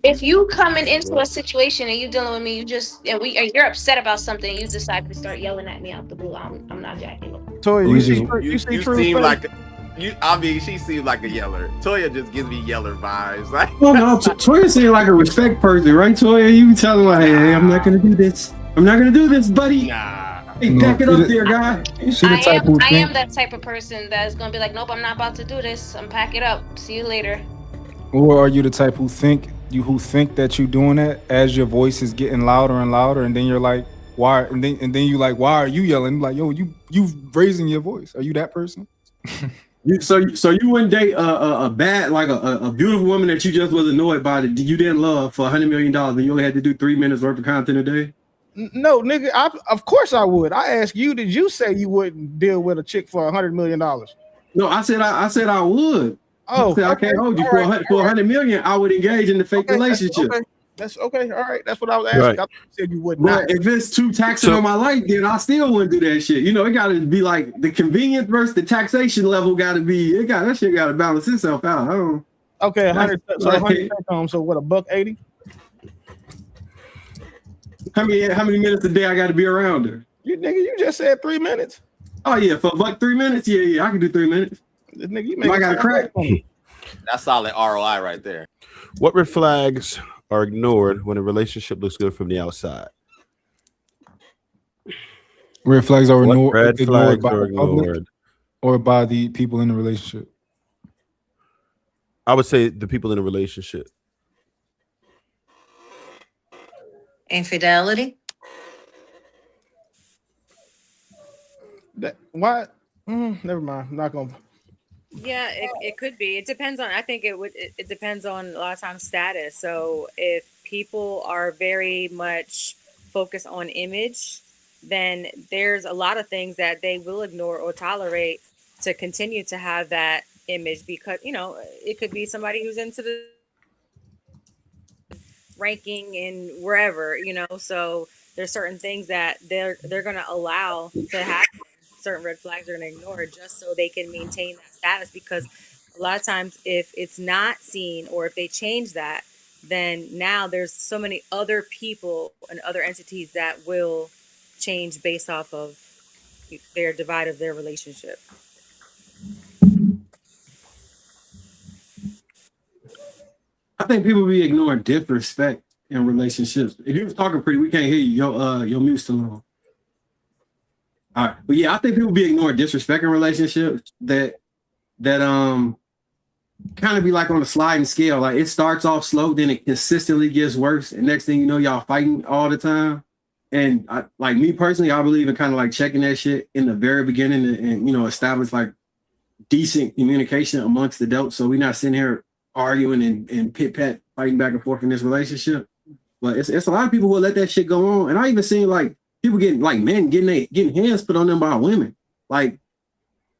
If you coming into a situation and you dealing with me, you're upset about something, and you decide to start yelling at me out the blue. I'm not jacking it. Toya, You just you see You true seem faith. like you. I mean, she seems like a yeller. Toya just gives me yeller vibes. Like, well, no, Toya seemed like a respect person, right? Toya, you tell him like, hey, I'm not gonna do this. I'm not gonna do this, buddy. nah. Hey, No, back it up there, guy. she the type who I think. am that type of person that's gonna be like, nope, I'm not about to do this. I'm pack it up. See you later. Or are you the type who think that you doing that as your voice is getting louder and louder, and then you're like, why? And then you like, why are you yelling? Like, yo, you raising your voice. Are you that person? So you wouldn't date a bad like a beautiful woman that you just was annoyed by that you didn't love for $100 million and you only had to do 3 minutes worth of content a day? No, nigga. Of course I would. I asked you. Did you say you wouldn't deal with a chick for $100 million? No, I said I would. Oh, I said I okay. can't hold you All for right, for 100 million. I would engage in the fake okay, relationship. okay. That's okay. All right. That's what I was asking. Right. I said you would Now, not. if it's too taxing So on my life, then I still wouldn't do that shit. You know, it got to be like the convenience versus the taxation level. Got to be that shit got to balance itself out. I don't. Okay, 100. So Like, 100 take home. So what? $180? how many minutes a day I got to be around her? You nigga, you just said 3 minutes. Oh yeah, for like 3 minutes. Yeah, I can do 3 minutes. This nigga, you If I got a it crack. That's solid ROI right there. what red flags are ignored when a relationship looks good from the outside? Red flags are What ignored, red ignored flags by are the public ignored? or by the people in the relationship. I would say the people in the relationship. Infidelity. Why? Never mind. I'm not gonna. Yeah, it could be. It depends on. I think it depends on a lot of times status. So if people are very much focused on image, then there's a lot of things that they will ignore or tolerate to continue to have that image because it could be somebody who's into the ranking in wherever so there's certain things that they're going to allow to happen. Certain red flags they're going to ignore just so they can maintain that status because a lot of times if it's not seen or if they change that, then now there's so many other people and other entities that will change based off of their divide of their relationship. I think people be ignoring disrespect in relationships. If you was talking pretty, we can't hear you. Your mute's still on. All right, but yeah, I think people be ignoring disrespect in relationships that kind of be like on a sliding scale. Like it starts off slow, then it consistently gets worse, and next thing you know, y'all fighting all the time. And like me personally, I believe in kind of like checking that shit in the very beginning and establish like decent communication amongst adults, so we're not sitting here arguing and pit pat fighting back and forth in this relationship. But it's a lot of people who let that shit go on, and I even seen like people getting like men getting hands put on them by women. Like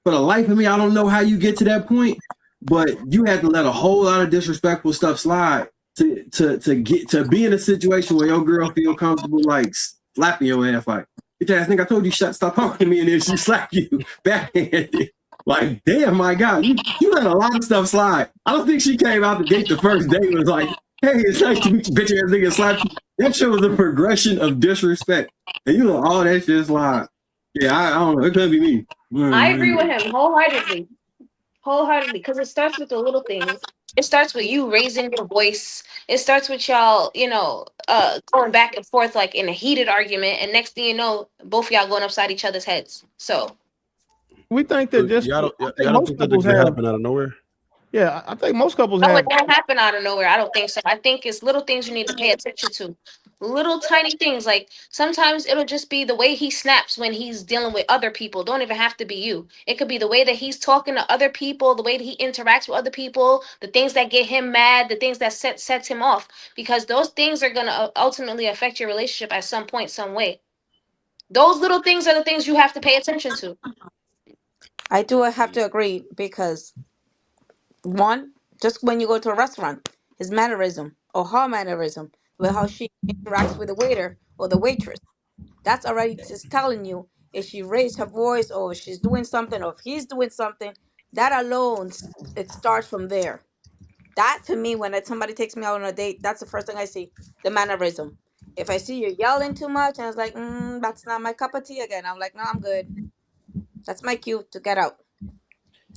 for the life of me, I don't know how you get to that point, but you have to let a whole lot of disrespectful stuff slide to get to be in a situation where your girl feel comfortable like slapping your ass. Like, bitch ass nigga, I told you stop talking to me, and then she slapped you backhanded. Like, damn, my God, you let a lot of stuff slide. I don't think she came out the gate the first day and was like, hey, it's nice to meet you, bitch ass nigga, slap you. That shit was a progression of disrespect. And you let all that shit slide. Yeah, I don't know. It couldn't be me. I agree with him wholeheartedly. Wholeheartedly, because it starts with the little things. It starts with you raising your voice. It starts with y'all, going back and forth like in a heated argument, and next thing you know, both of y'all going upside each other's heads. So We think that just Y'all I don't, think y'all don't most think that couples could have. happen out of nowhere? Yeah, I think most couples no, have. it won't happen out of nowhere. I don't think so. I think it's little things you need to pay attention to. Little tiny things. Like sometimes it'll just be the way he snaps when he's dealing with other people. Don't even have to be you. It could be the way that he's talking to other people, the way that he interacts with other people, the things that get him mad, the things that sets him off. Because those things are gonna ultimately affect your relationship at some point, some way. Those little things are the things you have to pay attention to. I do have to agree because one, just when you go to a restaurant, his mannerism or her mannerism, with how she interacts with the waiter or the waitress, that's already just telling you if she raised her voice or if she's doing something or if he's doing something. That alone, it starts from there. That to me, when somebody takes me out on a date, that's the first thing I see. The mannerism. If I see you yelling too much, and I was like, that's not my cup of tea again. I'm like, no, I'm good. That's my cue to get out.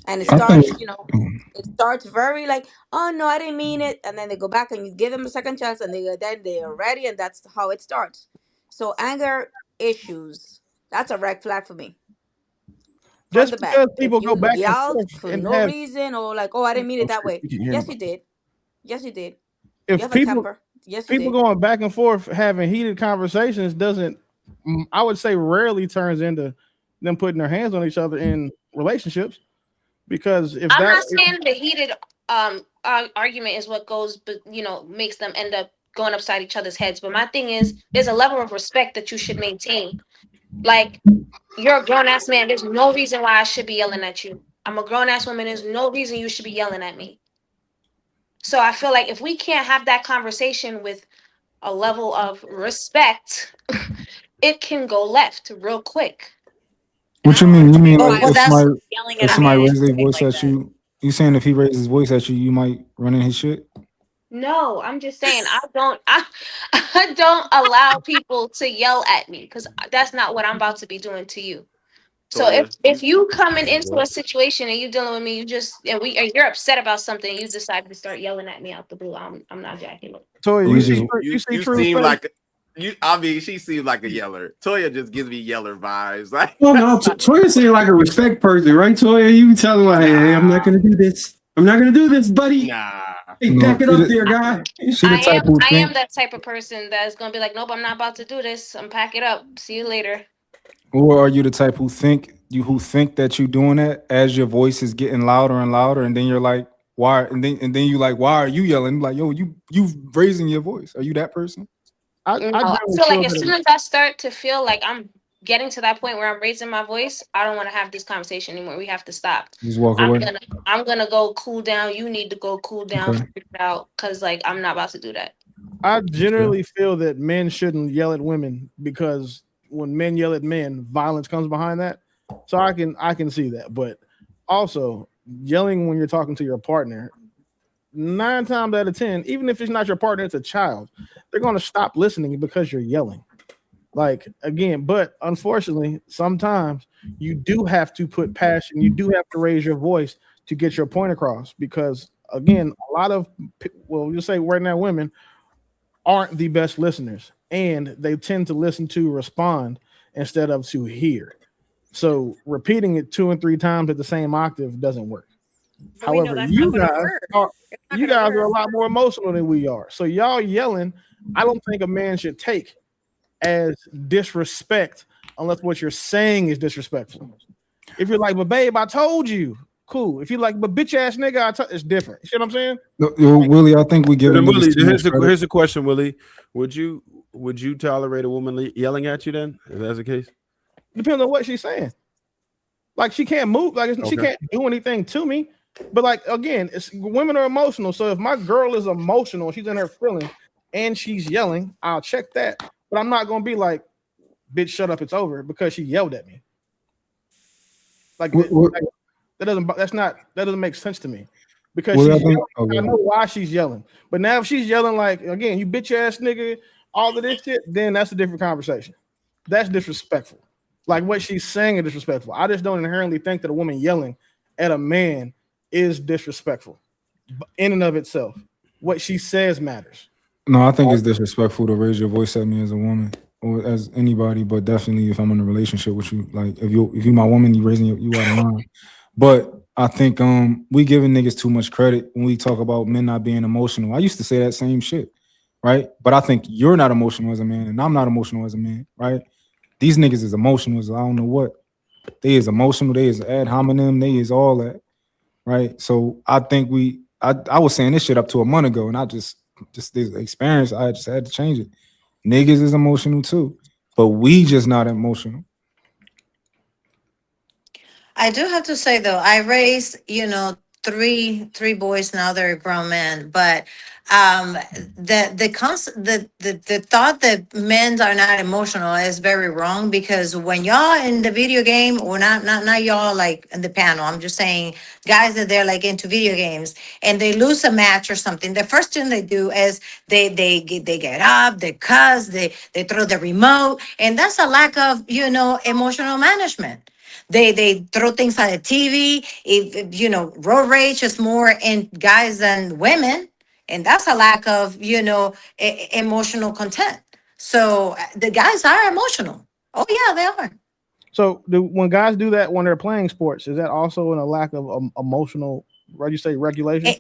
And it I Yeah. think starts, it starts very like, oh no, I didn't mean it, and then they go back and you give them a second chance, and then they are ready, and that's how it starts. So anger issues, that's a red flag for me from Just the back. because If people go you back and yell forth for and no have, reason, or like, oh, I didn't mean it oh that shit, way. you can hear Yes, me. you did. Yes, you did. You If have a people temper. Yes, you people did. going back and forth having heated conversations doesn't, I would say, rarely turns into them putting their hands on each other in relationships. Because if I'm that, not saying the heated argument is what goes, but makes them end up going upside each other's heads. But my thing is, there's a level of respect that you should maintain. Like, you're a grown ass man. There's no reason why I should be yelling at you. I'm a grown ass woman. There's no reason you should be yelling at me. So I feel like if we can't have that conversation with a level of respect, it can go left real quick. And what I you don't mean. You mean understand Well, like why well, if that's somebody yelling at if a I, somebody man raises is their okay voice like at that. you, you saying if he raises his voice at you, you might run in his shit? No, I'm just saying I don't allow people to yell at me because that's not what I'm about to be doing to you. So if Toya, if you coming Wait, into a what? situation and you dealing with me, and you're upset about something, and you decide to start yelling at me out the blue, I'm not jacking it. Toya, We just you you see you true seem face. like you. I mean, she seems like a yeller. Toya just gives me yeller vibes. Like, Well, no, Toya seemed like a respect person, right? Toya, you tell him like, hey, I'm not nah, gonna do this. I'm not gonna do this, buddy. nah. Hey, no. back it up there, guy. She the type who I am think. that type of person that's gonna be like, nope, I'm not about to do this. I'm pack it up. See you later. Or are you the type who think that you doing that as your voice is getting louder and louder, and then you're like, why? And then you like, why are you yelling? Like, yo, you raising your voice. Are you that person? I No, I generally feel like feel as that. soon as I start to feel like I'm getting to that point where I'm raising my voice, I don't want to have this conversation anymore. We have to stop. Just walk I'm away. gonna I'm gonna go cool down. You need to go cool down, Okay. figure it out, cause like I'm not about to do that. I Okay. generally feel that men shouldn't yell at women because when men yell at men, violence comes behind that. So I can see that, but also yelling when you're talking to your partner, 9 times out of 10, even if it's not your partner, it's a child, they're going to stop listening because you're yelling. Like again, but unfortunately, sometimes you do have to put passion, you do have to raise your voice to get your point across because again, a lot of well, you say right now women aren't the best listeners and they tend to listen to respond instead of to hear. So repeating it 2 and 3 times at the same octave doesn't work. But we know However, that's not going to work. It's not you going to guys are work. a lot more emotional than we are. So y'all yelling, I don't think a man should take as disrespect unless what you're saying is disrespectful. If you're like, but babe, I told you, cool. If you're like, but bitch ass nigga, it's different. You see what I'm saying? No, yo, Willie, I think we But giving then, niggas Willie, too much credit. here's the question, Willie. Would you tolerate a woman yelling at you then, if that's the case? Depends on what she's saying. Like she can't move, like she Okay. can't do anything to me. But like again, it's women are emotional. So if my girl is emotional, she's in her feelings and she's yelling, I'll check that. But I'm not gonna be like, bitch, shut up, it's over because she yelled at me. Like, What, that doesn't make sense to me. Because Willie, I she's think. yelling, Oh, I yeah. know why she's yelling. But now if she's yelling like again, you bitch ass nigga, all of this shit, then that's a different conversation. That's disrespectful. Like what she's saying is disrespectful. I just don't inherently think that a woman yelling at a man is disrespectful in and of itself. What she says matters. No, I think it's disrespectful to raise your voice at me as a woman or as anybody, but definitely if I'm in a relationship with you, like if you my woman, you raising you out of line. But I think we giving niggas too much credit when we talk about men not being emotional. I used to say that same shit, right? But I think you're not emotional as a man, and I'm not emotional as a man, right? These niggas is emotional as I don't know what. They is emotional, they is ad hominem, they is all that, right? So I think I was saying this shit up to a month ago, and I just this experience, I just had to change it. Niggas is emotional too, but we just not emotional. I do have to say though, I raised, three boys now, they're grown men, but the thought that men are not emotional is very wrong, because when y'all in the video game, or not y'all like in the panel, I'm just saying guys that they're like into video games and they lose a match or something, the first thing they do is they get up, they cuss, they throw the remote, and that's a lack of, emotional management. They throw things at the TV. Road rage is more in guys than women, and that's a lack of, emotional content. So the guys are emotional. Oh yeah, they are. So when guys do that when they're playing sports, is that also in a lack of emotional, what you say, regulation?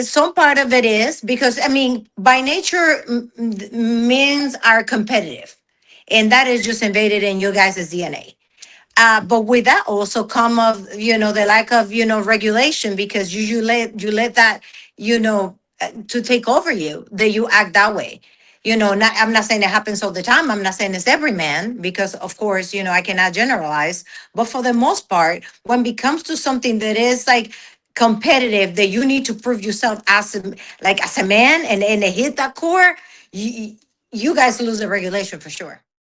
Some part of it is because, I mean, by nature, men are competitive, and that is just invaded in you guys' DNA. But with that also come of, the lack of, regulation, because you let that, to take over you, that you act that way. I'm not saying it happens all the time. I'm not saying it's every man, because of course, I cannot generalize. But for the most part, when it comes to something that is like competitive, that you need to prove yourself as a man, and it hit that core, you guys lose the regulation for sure.